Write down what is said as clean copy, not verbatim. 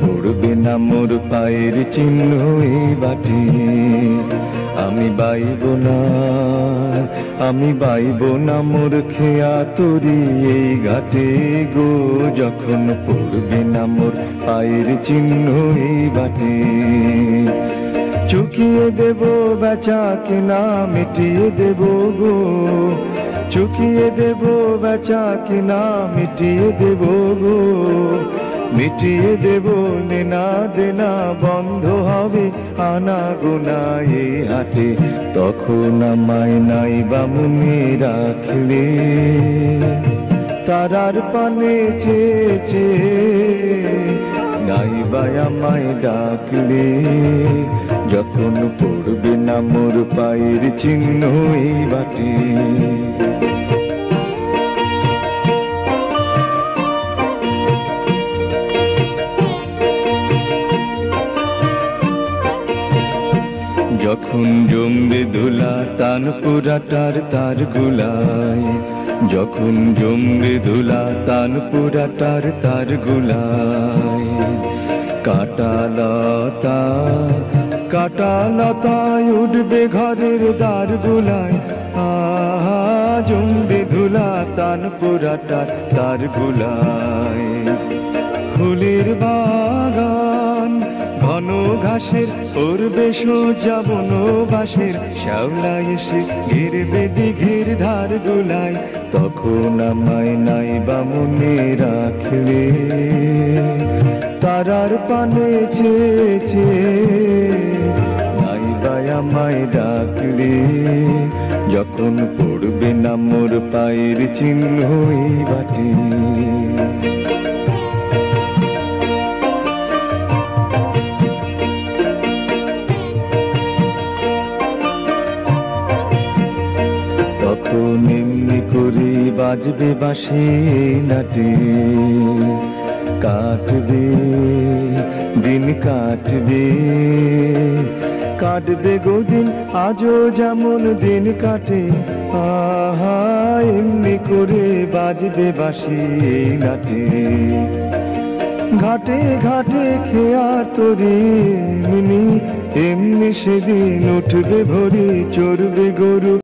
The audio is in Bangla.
পড়বে না মোর পায়ের চিহ্ন এই বাটে, আমি বাইব না, আমি বাইব না মোর খেয়া তরি এই ঘাটে গো, যখন পড়বে না মোর পায়ের চিহ্ন এই বাটে। চুকিয়ে দেব বেচা কেনা মিটিয়ে দেব গো, চুকিয়ে দেব বেচা কেনা মিটিয়ে দেব গো, মিটিয়ে দেব নেনা দেনা বন্ধ হবে আনা গোনা এই হাটে, তখন আমায় নাই বা মনে রাখলে তারার পানে চেয়েছে, নাই বা আমায় ডাকলে, যখন পড়বে না মোর পায়ের চিহ্ন এই বাটে। যখন জমবে ধুলা তানপুরাটার তার গুলায়, যখন জমবে ধুলা তানপুরাটার তার গুলায়, কাটা লতা কাটা লতায় উঠবে ঘরের দ্বার গুলায়, জমবে ধুলা তানপুরাটার তার গুলায়। ফুলের বাগান ঘন ঘাসের পড়বে সোজা বনবাসের, শ্যাওলা এসে ঘিরবে দিঘির ধার গুলায়, তখন আমায় নাই বা মনে রাখলে তারার পানে চেয়েছে, নাই বা আমায় ডাকলে, যখন পড়বে না মোর পায়ের চিহ্ন এই বাটে। তখন এমনি করে বাজবে বাঁশি নাটে, কাটবে দিন কাটবে, কাটবে গো দিন আজও যেমন দিন কাটে, আহা এমনি করে বাজবে বাঁশি নাটে। ঘাটে ঘাটে খেয়া তরি মিনি, এমনি সেদিন উঠবে ভরি চড়বে গরু।